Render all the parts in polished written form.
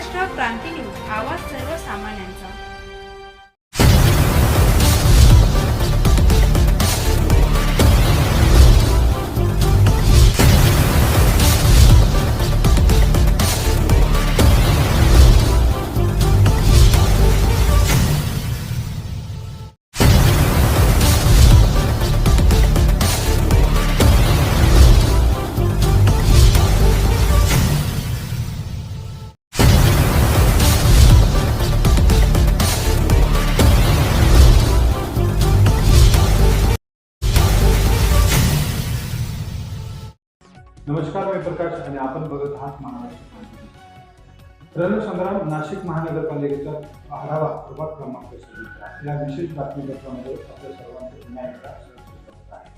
महाराष्ट्र क्रांती news, आवाज सर्वसामान्यांचा। नमस्कार, मी प्रकाश आणि आपण बघत आहात महाराष्ट्र क्रांती। रणसंग्राम नाशिक महानगरपालिकेचा आढावा प्रभाग क्रमांक 26 या विशेष बातमीपत्रामध्ये आपल्या सर्वांचे पुन्हा एकदा स्वागत आहे।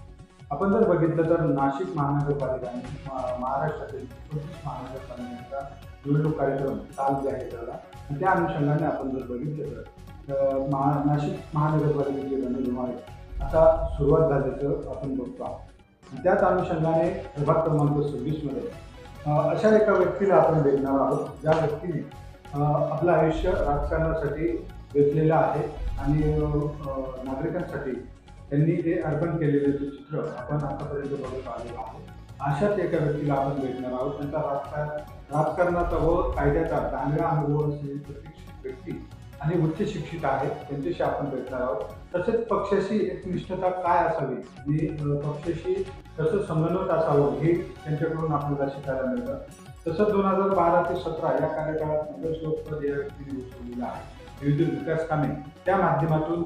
आपण जर बघितलं तर नाशिक महानगरपालिका आणि महाराष्ट्रातील 25 महानगरपालिकांचा निवडणूक कार्यक्रम काल जाहीर झाला आणि त्या अनुषंगाने आपण जर बघितलं तर नाशिक महानगरपालिकेची रणधुमाळी आता सुरुवात झाल्याचं आपण बघतो आहोत। त्याच अनुषंगाने प्रभाग क्रमांक 26 मध्ये अशा एका व्यक्तीला आपण भेटणार आहोत ज्या व्यक्तीने आपलं आयुष्य राजकारणासाठी वेचलेलं आहे आणि नागरिकांसाठी त्यांनी ते अर्पण केलेले चित्र आपण आतापर्यंत बघत आलेलो आहोत। अशाच एका व्यक्तीला आपण भेटणार आहोत। त्यांचा राजकारणाचा व कायद्याचा चांगला अनुभव असलेली प्रशिक्षित व्यक्ती आणि उच्च शिक्षित आहे, त्यांच्याशी आपण भेटणार आहोत। तसेच पक्षाशी एकनिष्ठता काय असावी आणि पक्षाशी कसं संगनमत असावं हे त्यांच्याकडून आपल्याला शिकायला मिळतं। तसंच 2012 ते 17 या कार्यकाळात नगरसेवकपद या व्यक्तीने घोषवलेलं आहे। विविध विकास कामे त्या माध्यमातून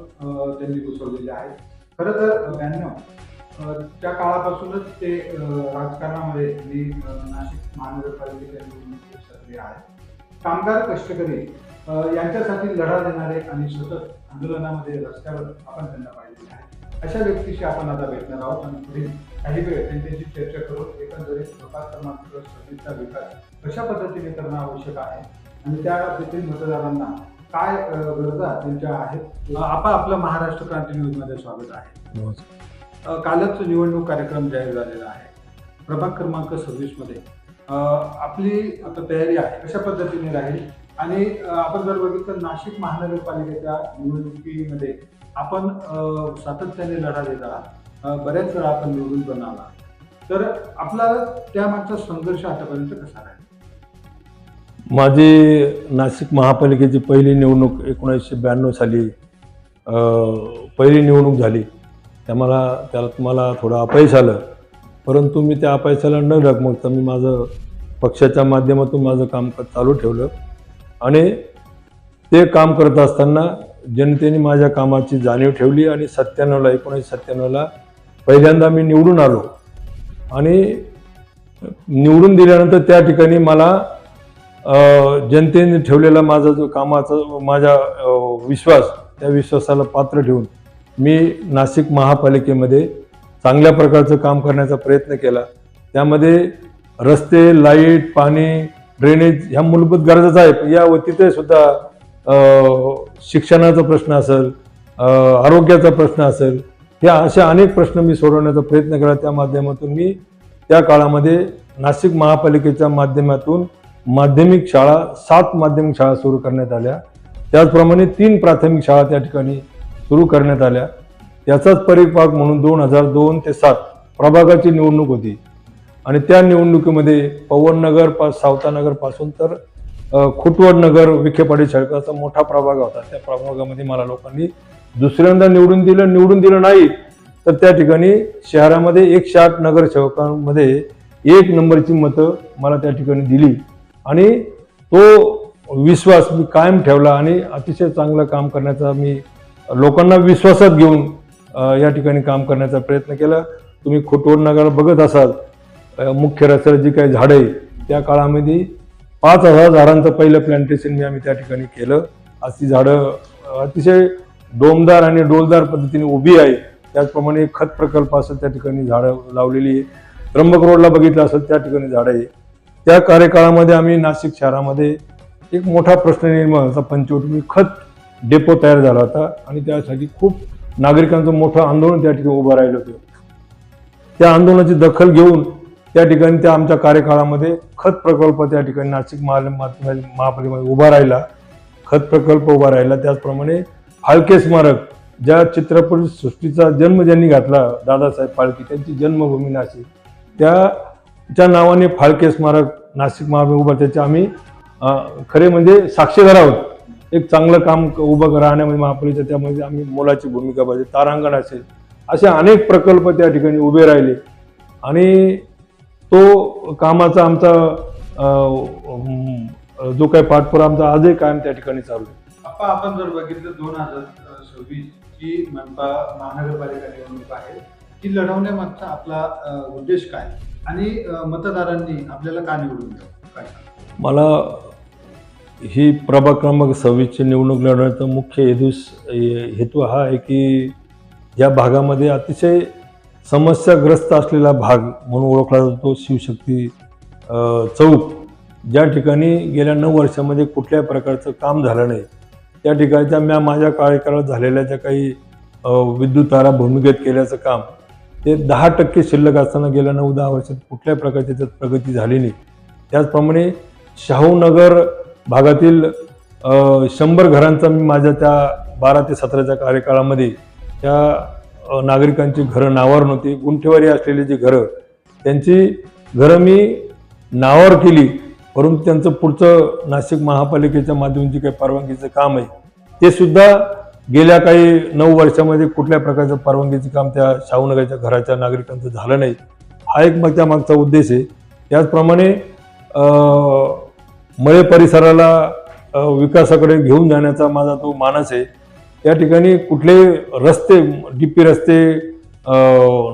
त्यांनी घोषवलेले आहेत। खरं तर 92 त्या काळापासूनच ते राजकारणामध्ये आणि नाशिक महानगरपालिकेच्या निवडणुकीत सक्रिय आहेत। कामगार, कष्टकरी यांच्यासाठी लढा देणारे आणि सतत आंदोलनामध्ये रस्त्यावर आपण त्यांना पाहिलेले आहे। अशा व्यक्तीशी आपण आता भेटणार आहोत आणि पुढील काही वेळ त्यांच्याशी चर्चा करून एकंदरीत प्रभाग क्रमांक 26चा विकास कशा पद्धतीने करणं आवश्यक आहे आणि त्या तेथील मतदारांना काय गरजा त्यांच्या आहेत। आपलं महाराष्ट्र क्रांती न्यूज मध्ये स्वागत आहे। कालच निवडणूक कार्यक्रम जाहीर झालेला आहे। प्रभाग क्रमांक 26 मध्ये आपली आता तयारी आहे कशा पद्धतीने राहील आणि आपण जर बघितलं नाशिक महानगरपालिकेच्या निवडणुकीमध्ये आपण सातत्याने लढा देत आहात, बऱ्याच वेळा आपण निवडून पण आला, तर आपला त्यामागचा संघर्ष आतापर्यंत कसा राहील? माझी नाशिक महापालिकेची पहिली निवडणूक 1992 साली पहिली निवडणूक झाली। त्यात मला थोडं अपयश आलं, परंतु मी त्या अपयशाला न डगमगता मी माझं पक्षाच्या माध्यमातून माझं काम चालू ठेवलं आणि ते काम करत असताना जनतेने माझ्या कामाची जाणीव ठेवली आणि 1997ला पहिल्यांदा मी निवडून आलो आणि निवडून दिल्यानंतर त्या ठिकाणी मला जनतेने ठेवलेला माझा जो माझा विश्वास, त्या विश्वासाला पात्र ठेवून मी नाशिक महापालिकेमध्ये चांगल्या प्रकारचं काम करण्याचा प्रयत्न केला। त्यामध्ये रस्ते, लाईट, पाणी, ड्रेनेज ह्या मूलभूत गरजाच आहेत। या वतीने सुद्धा शिक्षणाचा प्रश्न असेल, आरोग्याचा प्रश्न असेल, ह्या अशा अनेक प्रश्न मी सोडवण्याचा प्रयत्न केला। त्या माध्यमातून मी त्या काळामध्ये नाशिक महापालिकेच्या माध्यमातून माध्यमिक शाळा 7 माध्यमिक शाळा सुरू करण्यात आल्या। त्याचप्रमाणे 3 प्राथमिक शाळा त्या ठिकाणी सुरू करण्यात आल्या। त्याचाच परिपाक म्हणून 2002 ते 7 प्रभागाची निवडणूक होती आणि त्या निवडणुकीमध्ये पवननगर सावतानगर पासून तर खुटवड नगर, विखेपाडी शळकाचा मोठा प्रभाग होता। त्या प्रभागामध्ये मला लोकांनी दुसऱ्यांदा निवडून दिलं नाही, तर त्या ठिकाणी शहरामध्ये 108 नगरसेवकांमध्ये 1 नंबरची मतं मला त्या ठिकाणी दिली आणि तो विश्वास मी कायम ठेवला आणि अतिशय चांगलं काम करण्याचा मी लोकांना विश्वासात घेऊन या ठिकाणी काम करण्याचा प्रयत्न केला। तुम्ही खुटवड नगर बघत असाल, मुख्य रस्त्याला जी काही झाडं आहे त्या काळामध्ये 5000 झाडांचं पहिलं प्लांटेशन आम्ही त्या ठिकाणी केलं। आज ती झाडं अतिशय डोमदार आणि डोलदार पद्धतीने उभी आहे। त्याचप्रमाणे खत प्रकल्प असेल त्या ठिकाणी झाडं लावलेली आहे। त्र्यंबक रोडला बघितलं असेल त्या ठिकाणी झाडं आहे। त्या कार्यकाळामध्ये आम्ही नाशिक शहरामध्ये एक मोठा प्रश्न निर्माण होता, पंचवटी खत डेपो तयार झाला होता आणि त्यासाठी खूप नागरिकांचं मोठं आंदोलन त्या ठिकाणी उभं राहिलं होतं। त्या आंदोलनाची दखल घेऊन त्या ठिकाणी त्या आमच्या कार्यकाळामध्ये खत प्रकल्प त्या ठिकाणी नाशिक महापालिकेमध्ये उभा राहिला, खत प्रकल्प उभा राहिला. त्याचप्रमाणे फाळके स्मारक, ज्या चित्रपट सृष्टीचा जन्म ज्यांनी घातला दादासाहेब फाळके, त्यांची जन्मभूमी नाशिक, त्याच्या नावाने फाळके स्मारक नाशिक महापालिका उभा, त्याचे आम्ही खरे म्हणजे साक्षीदार आहोत. एक चांगलं काम उभं राहण्यामध्ये महापालिकेच्या त्यामध्ये आम्ही मोलाची भूमिका पाहिजे. तारांगण असेल, असे अनेक प्रकल्प त्या ठिकाणी उभे राहिले आणि तो कामाचा आमचा जो काही पाठपुरा आमचा आजही कायम त्या ठिकाणी चालू आहे. आपण जर बघितलं 2026 ची मनपा महानगरपालिका निवडणूक आहे, ती लढवण्यामागचा आपला उद्देश काय आणि मतदारांनी आपल्याला का निवडून द्यावं, काय? मला ही प्रभाग क्रमांक 26ची निवडणूक लढवण्याचा मुख्य हेतू हा आहे की या भागामध्ये अतिशय समस्याग्रस्त असलेला भाग म्हणून ओळखला जातो शिवशक्ती चौक, ज्या ठिकाणी गेल्या 9 वर्षामध्ये कुठल्याही प्रकारचं काम झालं नाही. त्या ठिकाणच्या माझ्या कार्यकाळात झालेल्या ज्या काही विद्युत तारा भूमिगत केल्याचं काम, ते 10% शिल्लक असताना गेल्या 9-10 वर्षात कुठल्याही प्रकारची त्यात प्रगती झाली नाही. त्याचप्रमाणे शाहूनगर भागातील 100 घरांचा मी माझ्या त्या 12 ते 17च्या कार्यकाळामध्ये त्या नागरिकांची घरं नावावर नव्हती, गुंठेवारी असलेली जी घरं, त्यांची घरं मी नावावर केली. परंतु त्यांचं पुढचं नाशिक महापालिकेच्या माध्यमातून जे काही परवानगीचं काम आहे, ते सुद्धा गेल्या काही 9 वर्षामध्ये कुठल्या प्रकारचं परवानगीचं काम त्या शाहूनगरच्या घराच्या नागरिकांचं झालं नाही. हा एक मग त्यामागचा उद्देश आहे. त्याचप्रमाणे मळे परिसराला विकासाकडे घेऊन जाण्याचा माझा तो मानस आहे. त्या ठिकाणी कुठले रस्ते, डीपी रस्ते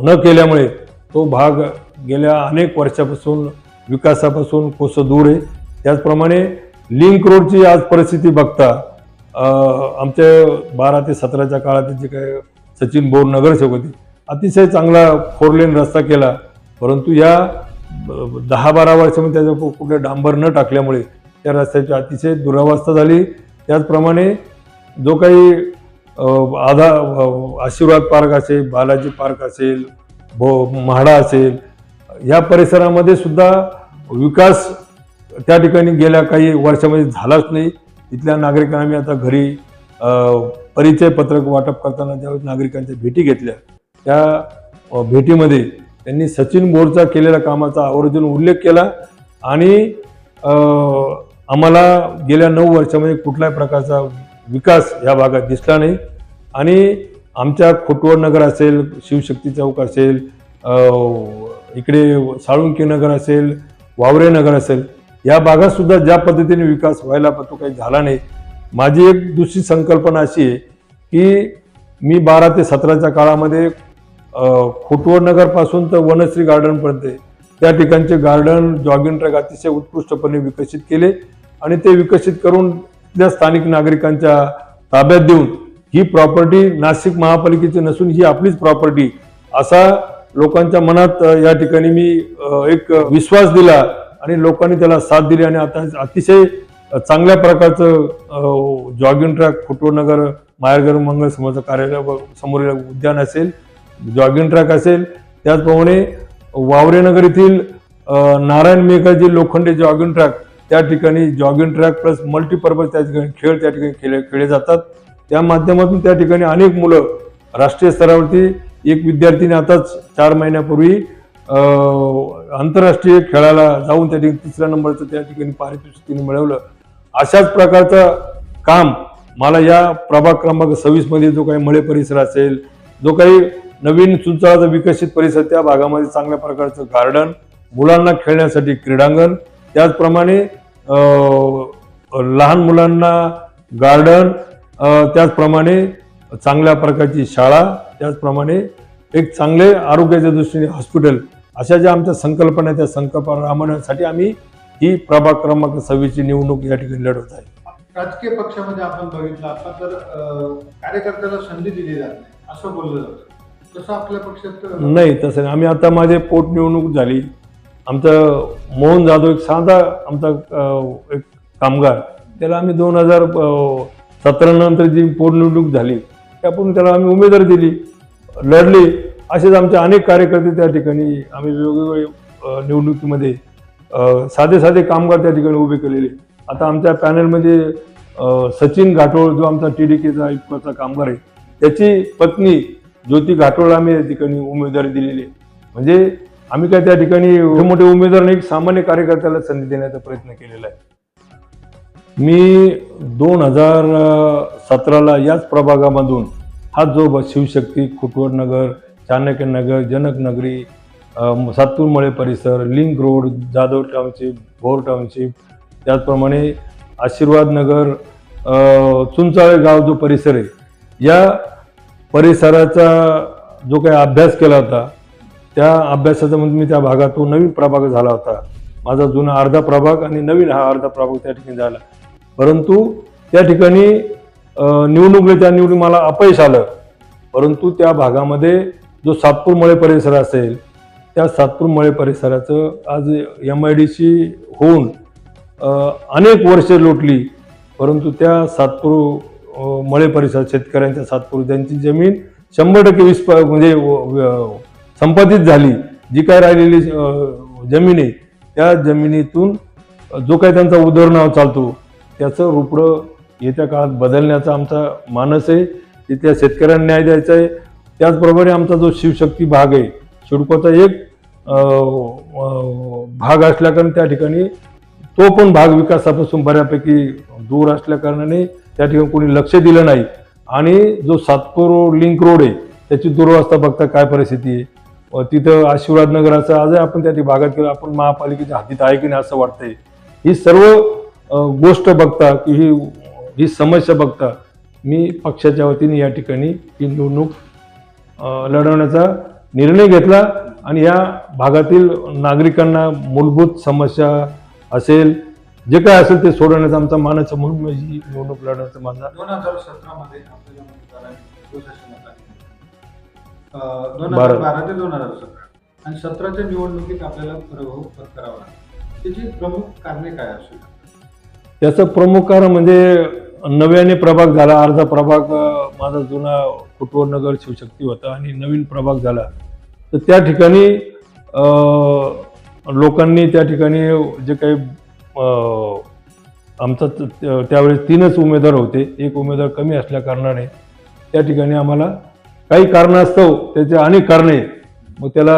न केल्यामुळे तो भाग गेल्या अनेक वर्षापासून विकासापासून कोसं दूर आहे. त्याचप्रमाणे लिंक रोडची आज परिस्थिती बघता आमच्या 12 ते 17च्या काळात जे काय सचिन बोर नगरसेवक होते, अतिशय चांगला 4 लेन रस्ता केला. परंतु या 10-12 वर्षामध्ये त्याच्या कुठे डांबर न टाकल्यामुळे त्या रस्त्याची अतिशय दुरावस्था झाली. त्याचप्रमाणे जो काही आशीर्वाद पार्क असेल, बालाजी पार्क असेल, म्हाडा असेल, या परिसरामध्ये सुद्धा विकास त्या ठिकाणी गेल्या काही वर्षामध्ये झालाच नाही. तिथल्या नागरिकांना मी आता घरी परिचय पत्रक वाटप करताना ज्यावेळेस नागरिकांच्या भेटी घेतल्या, त्या भेटीमध्ये त्यांनी सचिन बोरचा केलेल्या कामाचा आवर्जून उल्लेख केला आणि आम्हाला गेल्या 9 वर्षामध्ये कुठल्याही प्रकारचा विकास या भागात दिसला नाही. आणि आमच्या खोटवड नगर असेल, शिवशक्ती चौक असेल, इकडे साळुंकी नगर असेल, वावरे नगर असेल, या भागात सुद्धा ज्या पद्धतीने विकास व्हायला तो काही झाला नाही. माझी एक दुसरी संकल्पना अशी आहे की मी 12 ते 17च्या काळामध्ये खोटवड नगरपासून तर वनश्री गार्डनपर्यंत त्या ठिकाणचे गार्डन, जॉगिंग ट्रॅक अतिशय उत्कृष्टपणे विकसित केले आणि ते विकसित करून तिथल्या स्थानिक नागरिकांच्या ताब्यात देऊन ही प्रॉपर्टी नाशिक महापालिकेची नसून ही आपलीच प्रॉपर्टी असा लोकांच्या मनात या ठिकाणी मी एक विश्वास दिला आणि लोकांनी त्याला साथ दिली. आणि आता अतिशय चांगल्या प्रकारचं जॉगिंग ट्रॅक खोटवडनगर माहेरघर मंगल समाजाचं कार्यालय समोरील उद्यान असेल, जॉगिंग ट्रॅक असेल, त्याचप्रमाणे वावरेनगर येथील नारायण मेघाजी लोखंडे जॉगिंग ट्रॅक, त्या ठिकाणी जॉगिंग ट्रॅक प्लस मल्टीपर्पज त्या ठिकाणी खेळ त्या ठिकाणी खेळले जातात. त्या माध्यमातून त्या ठिकाणी अनेक मुलं राष्ट्रीय स्तरावरती, एक विद्यार्थीने आताच 4 महिन्यापूर्वी आंतरराष्ट्रीय खेळाला जाऊन त्या ठिकाणी 3ऱ्या नंबरचं त्या ठिकाणी पारितोषिक तिने मिळवलं. अशाच प्रकारचं काम मला या प्रभाग क्रमांक 26 मध्ये जो काही मळे परिसर असेल, जो काही नवीन सुंचाळाचा विकसित परिसर, त्या भागामध्ये चांगल्या प्रकारचं गार्डन, मुलांना खेळण्यासाठी क्रीडांगण, त्याचप्रमाणे लहान मुलांना गार्डन, त्याचप्रमाणे चांगल्या प्रकारची शाळा, त्याचप्रमाणे एक चांगले आरोग्याच्या दृष्टीने हॉस्पिटल, अशा ज्या आमच्या संकल्पना त्या संकल्पना राबवण्यासाठी आम्ही ही प्रभाग क्रमांक 26 ची निवडणूक या ठिकाणी लढवत आहे. राजकीय पक्षामध्ये आपण बघितलं, आपण तर कार्यकर्त्याला संधी दिली जात नाही असं बोललं जातं, तसं आपल्या पक्षात नाही. तसं नाही. आम्ही आता माझे पोटनिवडणूक झाली, आमचं मोहन जाधव एक साधा आमचा एक कामगार, त्याला आम्ही 2017 नंतर जी पोटनिवडणूक झाली त्यापूर्वी त्याला आम्ही उमेदवारी दिली, लढली. असेच आमचे अनेक कार्यकर्ते त्या ठिकाणी आम्ही वेगवेगळे निवडणुकीमध्ये साधे साधे कामगार त्या ठिकाणी उभे केलेले. आता आमच्या पॅनलमध्ये सचिन घाटोळ जो आमचा TDKचा इतकाचा कामगार आहे, त्याची पत्नी ज्योती घाटोळ आम्ही या ठिकाणी उमेदवारी दिलेली आहे. म्हणजे आम्ही काय त्या ठिकाणी मोठे उमेदवार नाही, सामान्य कार्यकर्त्याला संधी देण्याचा प्रयत्न केलेला आहे. मी 2017ला याच प्रभागामधून हा जो शिवशक्ती, खुटवड नगर, चाणक्य नगर, जनक नगरी, सातपूरमळे परिसर, link road, Jadhav township, Bhor township, त्याचप्रमाणे आशीर्वाद नगर, चुंचाळे गाव जो परिसर आहे, या परिसराचा जो काही अभ्यास केला होता, त्या अभ्यासाचा म्हणजे मी त्या भागातून नवीन प्रभाग झाला होता. माझा जुना अर्धा प्रभाग आणि नवीन हा अर्धा प्रभाग त्या ठिकाणी झाला. परंतु त्या ठिकाणी निवडणूक मला अपयश आलं. परंतु त्या भागामध्ये जो सातपूरमळे परिसर असेल, त्या सातपूरमळे परिसराचं आज MIDC होऊन अनेक वर्षे लोटली. परंतु त्या सातपूर मळे परिसर शेतकऱ्यांच्या सातपूर त्यांची जमीन 100% म्हणजे संपादित झाली. जी काय राहिलेली जमीन आहे, त्या जमिनीतून जो काही त्यांचा उदरनिर्वाह चालतो त्याचं रूपडं येत्या काळात बदलण्याचा आमचा मानस आहे. की त्या शेतकऱ्यांना न्याय द्यायचा आहे. त्याचप्रमाणे आमचा जो शिवशक्ती भाग आहे, सिडकोचा एक भाग असल्याकारणे त्या ठिकाणी तो पण भाग विकासापासून बऱ्यापैकी दूर असल्याकारणाने त्या ठिकाणी कोणी लक्ष दिलं नाही. आणि जो सातपूर लिंक रोड आहे त्याची दुरवस्था बघता काय परिस्थिती आहे. तिथं आशीर्वाद नगराचं आजही आपण त्या भागात गेलो, आपण महापालिकेच्या हद्दीत आहे की नाही असं वाटतंय. ही सर्व गोष्ट बघता की ही समस्या बघता मी पक्षाच्या वतीने या ठिकाणी ही निवडणूक लढवण्याचा निर्णय घेतला. आणि या भागातील नागरिकांना मूलभूत समस्या असेल, जे काय असेल ते सोडवण्याचा आमचा मानस म्हणून मी ही निवडणूक लढवण्याचा माझा 2017 मध्ये आपल्याला मतदारांनी प्रशासनात आले. 2012 ते 2017 आणि 17च्या निवडणुकीत आपल्याला प्रभाव पत्करावा लागला. त्याची प्रमुख कारणे काय असू शकतात? त्याचं प्रमुख कारण म्हणजे नव्याने प्रभाग झाला. अर्धा प्रभाग माझा जुना खुटवड नगर शिवशक्ती होता आणि नवीन प्रभाग झाला. तर त्या ठिकाणी लोकांनी त्या ठिकाणी जे काही आमचा त्यावेळेस 3च उमेदवार होते, एक उमेदवार कमी असल्या कारणाने त्या ठिकाणी आम्हाला काही कारणास्तव त्याचे अनेक कारणे, मग त्याला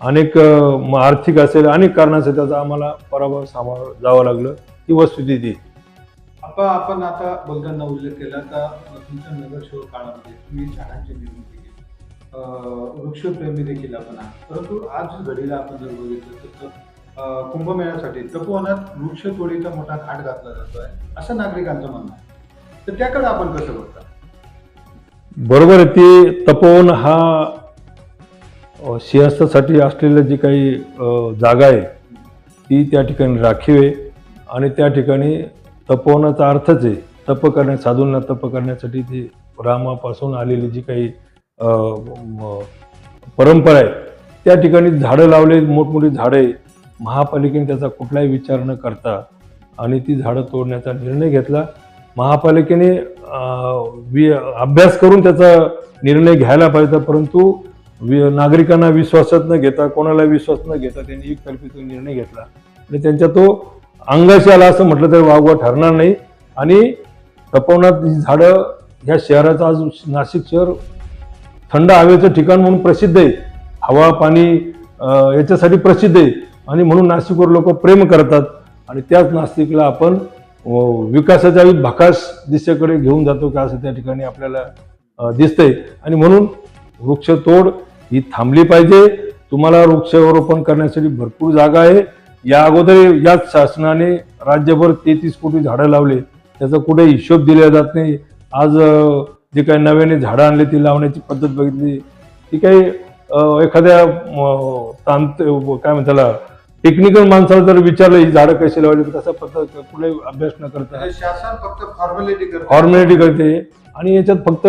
अनेक आर्थिक असेल अनेक कारणांचं त्याचा आम्हाला पराभव सामोरं जावं लागलं. ही वस्तुस्थिती. आपण आता बोलताना उल्लेख केला का तुमच्या नगरसेवक काळामध्ये तुम्ही झाडांची निर्मिती केली, वृक्षप्रेमी देखील आपण आहात. परंतु आज घडीला आपण जर बघितलं तर कुंभमेळ्यासाठी तपोवनात वृक्षतोडीचा मोठा घाट घातला जातो आहे असं नागरिकांचं म्हणणं आहे. तर त्याकडे आपण कसं बघता? बरोबर आहे. ती तपोवन हा सिंहस्थासाठी असलेलं जी काही जागा आहे ती त्या ठिकाणी राखीव आहे. आणि त्या ठिकाणी तपोवनाचा अर्थच आहे तप करण्या, साधूंना तप करण्यासाठी ती रामापासून आलेली जी काही परंपरा आहे त्या ठिकाणी झाडं लावले, मोठमोठी झाडं आहे. महापालिकेने त्याचा कुठलाही विचार न करता आणि ती झाडं तोडण्याचा निर्णय घेतला. महापालिकेने अभ्यास करून त्याचा निर्णय घ्यायला पाहिजे, परंतु नागरिकांना विश्वासात न घेता, कोणाला विश्वास न घेता त्यांनी एकतर्फी तो निर्णय घेतला आणि त्यांच्या तो अंगाशी आला असं म्हटलं तरी वावगं ठरणार नाही. आणि तपोवनात ही झाडं ह्या शहराचं आज नाशिक शहर थंड हवेचं ठिकाण म्हणून प्रसिद्ध आहे. हवा पाणी याच्यासाठी प्रसिद्ध आहे आणि म्हणून नाशिकवर लोक प्रेम करतात. आणि त्याच नाशिकला आपण विकासाच्या भकास दिशेकडे घेऊन जातो का असं त्या ठिकाणी आपल्याला दिसतंय. आणि म्हणून वृक्षतोड ही थांबली पाहिजे. तुम्हाला वृक्षारोपण करण्यासाठी भरपूर जागा आहे. या अगोदर याच शासनाने राज्यभर 33 कोटी झाडं लावले, त्याचा कुठे हिशोब दिला जात नाही. आज जे काही नव्याने झाडं आणले ती लावण्याची पद्धत बघितली ती काही एखाद्या काय म्हणतात टेक्निकल माणसाला जर विचारलं ही झाडं कशी लावली तसा पद्धत कुठे अभ्यास न करता शासन फक्त फॉर्मॅलिटी करते. आणि याच्यात फक्त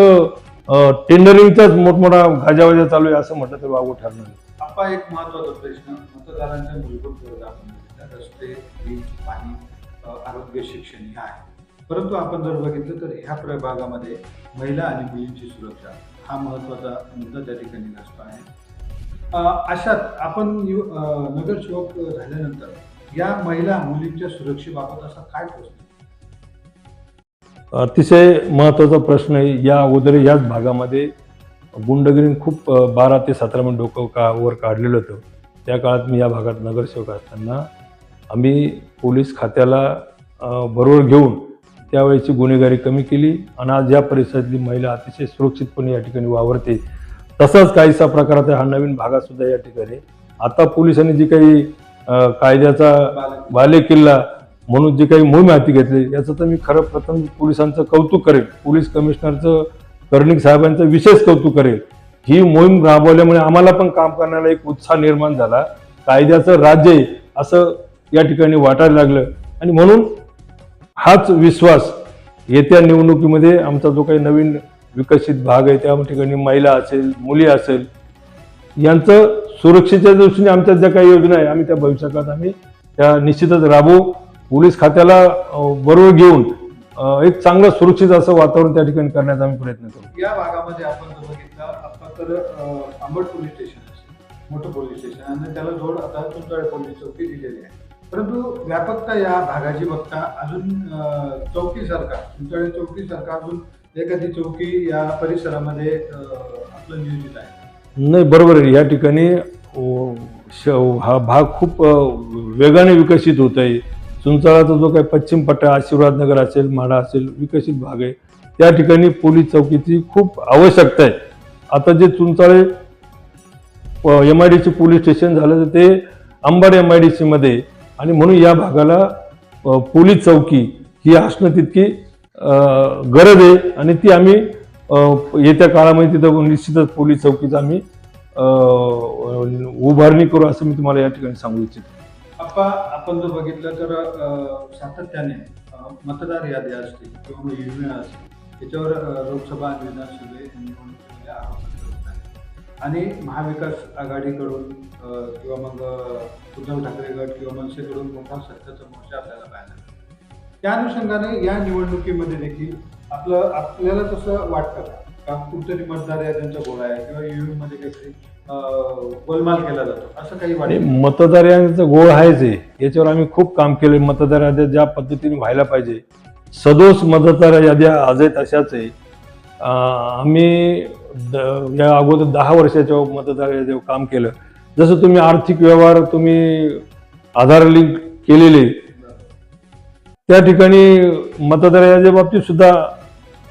टेंडरिंगचाच मोठमोठा गाजावाजा चालू आहे असं म्हटलं तर वावगं ठरणार नाही. आपला एक महत्वाचा प्रश्न मतदारांच्या मूलभूत गरजा आपण बघितल्या, रस्ते, वीज, पाणी, आरोग्य, शिक्षण हे आहे. परंतु आपण जर बघितलं तर ह्या प्रभागामध्ये महिला आणि मुलींची सुरक्षा हा महत्वाचा मुद्दा त्या ठिकाणी असतो आहे. अशात आपण नगरसेवक झाल्यानंतर या महिला मुलींच्या सुरक्षेबाबत असा काय प्रश्न? अतिशय महत्त्वाचा प्रश्न आहे. या अगोदर याच भागामध्ये गुंडगिरी खूप 12 ते 17 मिनिट डोकं वर काढलेलं होतं. त्या काळात मी या भागात नगरसेवक असताना आम्ही पोलीस खात्याला बरोबर घेऊन त्यावेळेची गुन्हेगारी कमी केली आणि आज या परिसरातली महिला अतिशय सुरक्षितपणे या ठिकाणी वावरते. तसाच काहीसा प्रकारात हा नवीन भागात सुद्धा या ठिकाणी आता पोलिसांनी जी काही कायद्याचा बालेकिल्ला म्हणून जे काही मोहीम हाती घेतली याचं तर मी खरं प्रथम पोलिसांचं कौतुक करेल. पोलीस कमिशनरचं कर्णिक साहेबांचं विशेष कौतुक करेल. ही मोहीम राबवल्यामुळे आम्हाला पण काम करण्याला एक उत्साह निर्माण झाला. कायद्याचं राज्य आहे असं या ठिकाणी वाटायला लागलं आणि म्हणून हाच विश्वास येत्या निवडणुकीमध्ये आमचा जो काही नवीन विकसित भाग आहे त्या ठिकाणी महिला असेल, मुली असेल, यांचं सुरक्षेच्या दृष्टीने आमच्या ज्या काही योजना आहे आम्ही त्या भविष्यकाळात आम्ही त्या निश्चितच राबवू. पोलीस खात्याला बरोबर घेऊन एक चांगलं सुरक्षित असं वातावरण त्या ठिकाणी करण्याचा आम्ही प्रयत्न करू. या भागामध्ये आपण जर बघितलं आता तर अंबड पोलीस स्टेशन असेल, मोठं पोलीस स्टेशन आणि त्याला जोड आता चुंचाळे पोलीस चौकी दिलेली आहे. परंतु व्यापकता या भागाची बघता अजून चौकीसारखा चुंचाळे चौकीसारखा अजून एखादी चौकी या परिसरामध्ये आपलं नियोजित आहे? नाही, बरोबर आहे. या ठिकाणी हा भाग खूप वेगाने विकसित होत आहे. चुंचाळाचा जो काही पश्चिम पट्टा आशीर्वादनगर असेल, माढा असेल, विकसित भाग आहे. त्या ठिकाणी पोलीस चौकीची खूप आवश्यकता आहे. आता जे चुंचाळे MIDC पोलीस स्टेशन झालं तर ते अंबड MIDC मध्ये आणि म्हणून या भागाला पोलीस चौकी ही असणं तितकी गरज आहे आणि ती आम्ही येत्या काळामध्ये तिथं निश्चितच पोलीस चौकीचं आम्ही उभारणी करू असं मी तुम्हाला या ठिकाणी सांगू इच्छितो. आपण जर बघितलं तर सातत्याने मतदार यादी असतील किंवा योजना असतील त्याच्यावर लोकसभा आणि विधानसभा निवडणुकीमध्ये आरोप करत आहे आणि महाविकास आघाडीकडून किंवा मग उद्धव ठाकरे गट किंवा मनसेकडून मोठा सत्याचा मोर्चा आपल्याला पाहायला मिळतो. त्या अनुषंगाने या निवडणुकीमध्ये देखील आपल्याला तसं वाटतं का कुठतरी मतदार याद्यांचा गोळा आहे किंवा ईव्हीएम मध्ये काहीतरी गोलमाल केला जातो असं काही वाटत? मतदार याद्यांचा गोळ आहेच आहे. याच्यावर आम्ही खूप काम केले. मतदार याद्या ज्या पद्धतीने व्हायला पाहिजे सदोष मतदार याद्या आजही तशाच आहे. आम्ही या अगोदर 10 वर्षाच्या मतदार याद्यावर काम केलं. जसं तुम्ही आर्थिक व्यवहार तुम्ही आधार लिंक केलेले त्या ठिकाणी मतदार याद्या बाबतीत सुद्धा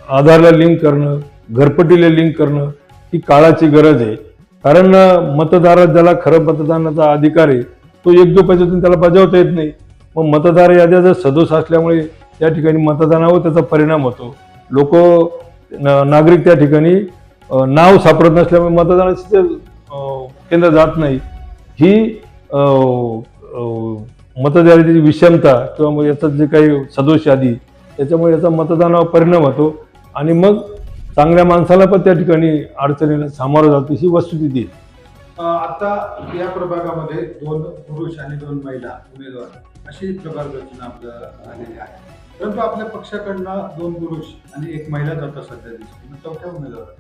आधारला लिंक करणं, घरपट्टीला लिंक करणं ही काळाची गरज आहे. कारण मतदारात ज्याला खरं मतदानाचा अधिकार आहे तो योग्य पद्धतीने त्याला बजावता येत नाही. मग मतदार याद्या जर सदोष असल्यामुळे त्या ठिकाणी मतदानावर त्याचा परिणाम होतो. लोक नागरिक त्या ठिकाणी नाव सापडत नसल्यामुळे मतदानाचे केंद्र जात नाही. ही मतदार यादीची विषमता किंवा मग याचं जे काही सदोष यादी त्याच्यामुळे याचा मतदानावर परिणाम होतो आणि मग चांगल्या माणसाला पण त्या ठिकाणी अडचणीला सामोरं जातो. ही वस्तुस्थिती आहे. आता या प्रभागामध्ये 2 पुरुष आणि 2 महिला उमेदवार अशी प्रभाग रचना आपल्याला आलेली आहे. परंतु आपल्या पक्षाकडनं 2 पुरुष आणि 1 महिला जाता सध्या दिसते. चौथ्या उमेदवार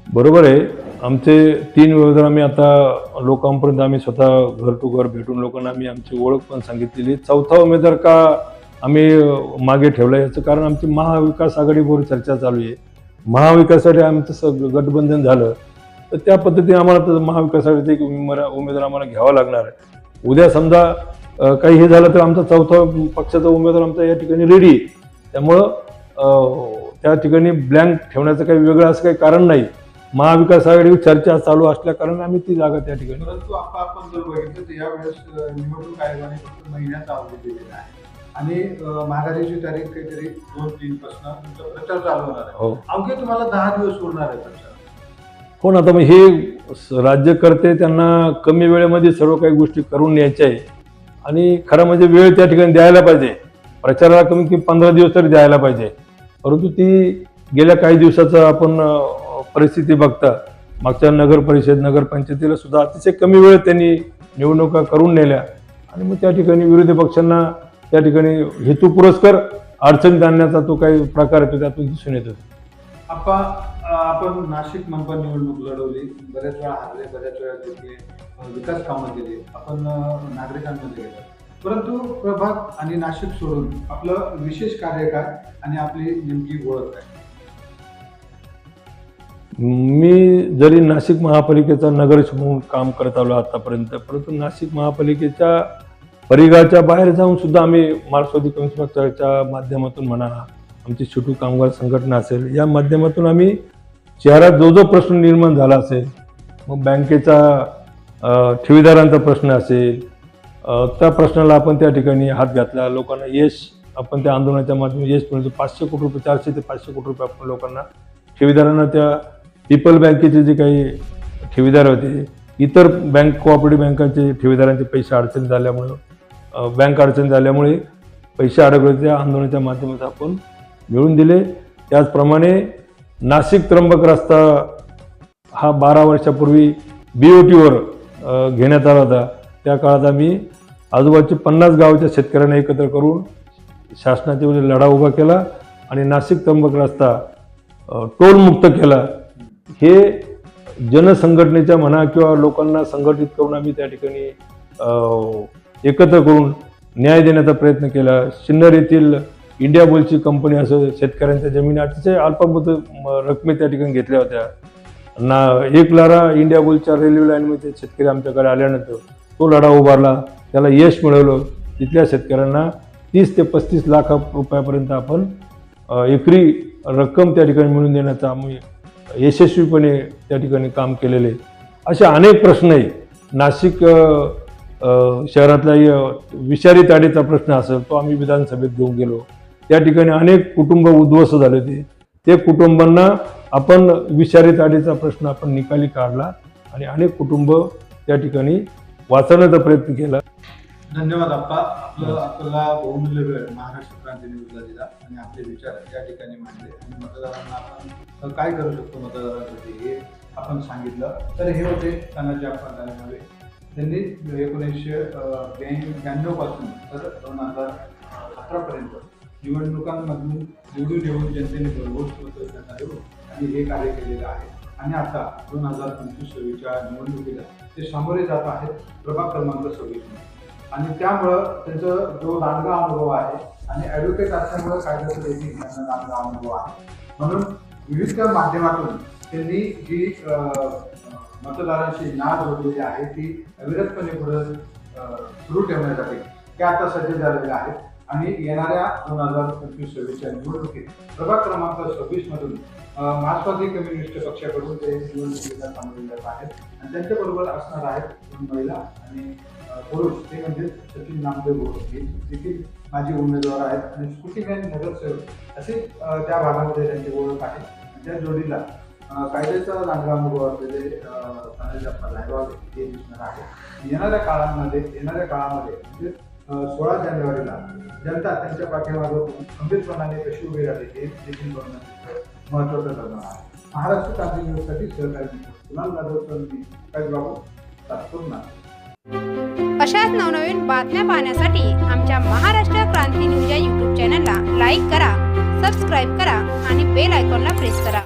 बरोबर आहे. आमचे 3 उमेदवार आम्ही आता लोकांपर्यंत आम्ही स्वतः घर टू घर भेटून लोकांना आम्ही आमची ओळख पण सांगितलेली. चौथा उमेदवार का आम्ही मागे ठेवला याचं कारण आमची महाविकास आघाडीबरोबर चर्चा चालू आहे. महाविकासासाठी आमचं गठबंधन झालं तर त्या पद्धतीने आम्हाला महाविकास आघाडीचा एक उमेदवार आम्हाला घ्यावा लागणार आहे. उद्या समजा काही हे झालं तर आमचा चौथा पक्षाचा उमेदवार आमचा या ठिकाणी रेडी आहे. त्यामुळं त्या ठिकाणी ब्लँक ठेवण्याचं काही वेगळं असं काही कारण नाही. महाविकास आघाडीवर चर्चा चालू असल्या कारण आम्ही ती जागा त्या ठिकाणी. परंतु आपण जर बघितलं तर यावेळेस निवडणूक आयोगाने फक्त महिन्याचा अवधी दिलेला आहे आणि माघारीची तारीख काहीतरी 2-3 पासून तुमचा प्रचार चालू होणार आहे. हो, अवघे तुम्हाला 10 दिवस उरणार आहे प्रचार. हो ना. आता मग हे राज्यकर्ते त्यांना कमी वेळेमध्ये सर्व काही गोष्टी करून न्यायच्या आहे आणि खरं म्हणजे वेळ त्या ठिकाणी द्यायला पाहिजे. प्रचाराला कमीत कमी 15 दिवस तरी द्यायला पाहिजे. परंतु ती गेल्या काही दिवसाचं आपण परिस्थिती बघता मागच्या नगर परिषद नगरपंचायतीला सुद्धा अतिशय कमी वेळ त्यांनी निवडणुका करून नेल्या आणि मग त्या ठिकाणी विरोधी पक्षांना त्या ठिकाणी हेतू पुरस्कार अडचणीत आणण्याचा तो काही प्रकार येतो त्यातून दिसून येतो. आपण नाशिक मनपा निवडणूक लढवली, बऱ्याच वेळा हारले, बऱ्याच वेळा जिंकले, विकास कामं केली, आपण नागरिकांमध्ये गेलो. परंतु प्रभाग आणि नाशिक सोडून आपलं विशेष कार्य काय आणि आपली नेमकी ओळख काय? मी जरी नाशिक महापालिकेचा नगरसेवक म्हणून काम करत आलो आतापर्यंत, परंतु नाशिक महापालिकेच्या परिघाच्या बाहेर जाऊन सुद्धा आम्ही मार्क्सवादी कम्युनिस्ट पक्षाच्या माध्यमातून म्हणा, आमची छोटू कामगार संघटना असेल, या माध्यमातून आम्ही शहरात जो जो प्रश्न निर्माण झाला असेल, मग बँकेचा ठेवीदारांचा प्रश्न असेल, त्या प्रश्नाला आपण त्या ठिकाणी हात घातला. लोकांना यश आपण त्या आंदोलनाच्या माध्यमातून यश मिळतो. 500 कोटी रुपये, 400 ते 500 कोटी रुपये आपण लोकांना, ठेवीदारांना, त्या पीपल बँकेचे जे काही ठेवीदार होते, इतर बँक कोऑपरेटिव्ह बँकांचे ठेवीदारांचे पैसे अडचणी झाल्यामुळे, बँक अडचणी झाल्यामुळे पैसे अडकले, त्या आंदोलनाच्या माध्यमातून आपण मिळवून दिले. त्याचप्रमाणे नाशिक त्र्यंबक रस्ता हा 12 वर्षापूर्वी BOTवर घेण्यात आला होता. त्या काळात आम्ही आजूबाजूचे 50 गावाच्या शेतकऱ्यांना एकत्र करून शासनाच्या विरुद्ध लढा उभा केला आणि नाशिक त्र्यंबक रस्ता टोलमुक्त केला. हे जनसंघटनेच्या म्हणा किंवा लोकांना संघटित करून आम्ही त्या ठिकाणी एकत्र करून न्याय देण्याचा प्रयत्न केला. सिन्नर येथील इंडिया बुलची कंपनी असं शेतकऱ्यांच्या जमिनी अतिशय अल्पमुदत रकमे त्या ठिकाणी घेतल्या होत्या. 1 लारा इंडिया बुलच्या रेल्वे लाईनमध्ये शेतकरी आमच्याकडे आल्यानंतर तो लढा उभारला, त्याला यश मिळवलं. तिथल्या शेतकऱ्यांना 30 ते 35 लाख रुपयापर्यंत आपण एकरी रक्कम त्या ठिकाणी मिळवून देण्याचा आम्ही यशस्वीपणे त्या ठिकाणी काम केलेले. असे अनेक प्रश्न आहे. नाशिक शहरातला विषारी ताडीचा प्रश्न असेल, तो आम्ही विधानसभेत घेऊन गेलो. त्या ठिकाणी अनेक कुटुंब उद्ध्वस्त झाले होते. ते कुटुंबांना आपण विषारी ताडीचा प्रश्न आपण निकाली काढला आणि अनेक कुटुंब त्या ठिकाणी वाचवण्याचा प्रयत्न केला. धन्यवाद आप्पा. आपल्याला बहुमूल्य वेळ महाराष्ट्र क्रांती न्यूजला दिला आणि आपले विचार या ठिकाणी मांडले आणि मतदारांना आपण काय करू शकतो मतदारांसाठी हे आपण सांगितलं. तर हे होते तानाजी अप्पा दानवे. त्यांनी 1992 पासून तर 2017 पर्यंत निवडणुकांमधून निवडून येऊन जनतेने भरघोस मतं देऊन आणि हे कार्य केलेलं आहे. आणि आता 2025-26च्या निवडणुकीला ते सामोरे जात आहेत प्रभाग क्रमांक 26. आणि त्यामुळं त्यांचा जो दांडगा अनुभव आहे आणि ॲडव्होकेट असल्यामुळं कायद्याचं देखील त्यांना दांडगा अनुभव आहे. म्हणून विविध माध्यमातून त्यांनी जी मतदारांशी नाद जोडलेली आहे ती अविरतपणे पुढे सुरू ठेवण्यासाठी ते आता सज्ज झालेले आहेत. आणि येणाऱ्या 2025-26च्या निवडणुकीत प्रभाग क्रमांक 26 मधून मार्क्सवादी कम्युनिस्ट पक्षाकडून ते निवडणुकीला सामोरे जात आहेत. आणि त्यांच्याबरोबर असणार आहेत 2 महिला आणि पुरुष, ते म्हणजे सचिन नामदेव हे देखील माजी उमेदवार आहेत आणि स्फूर्तिमय नगरसेवक असे त्या भागामध्ये त्यांची ओळख आहे. त्या जोडीला कायद्याचा दांडगा अनुभव असलेले तानाजी अप्पा दानवे हे दिसणार आहे. येणाऱ्या काळामध्ये म्हणजे 16 जानेवारीला जनता त्यांच्या पाठीमागे गंभीरपणाने कशी उभी राहिली हे देखील बघण्याचं महत्त्वाचं ठरणार आहे. महाराष्ट्र क्रांती न्यूजसाठी सहकारी कुणाल जाधव, काही बाबू तात्पूर्ण. अशाच नवनवीन बातम्या पाहण्यासाठी आमच्या महाराष्ट्र क्रांती न्यूज या YouTube चॅनलला लाईक करा, सबस्क्राईब करा आणि बेल आयकॉनला प्रेस करा.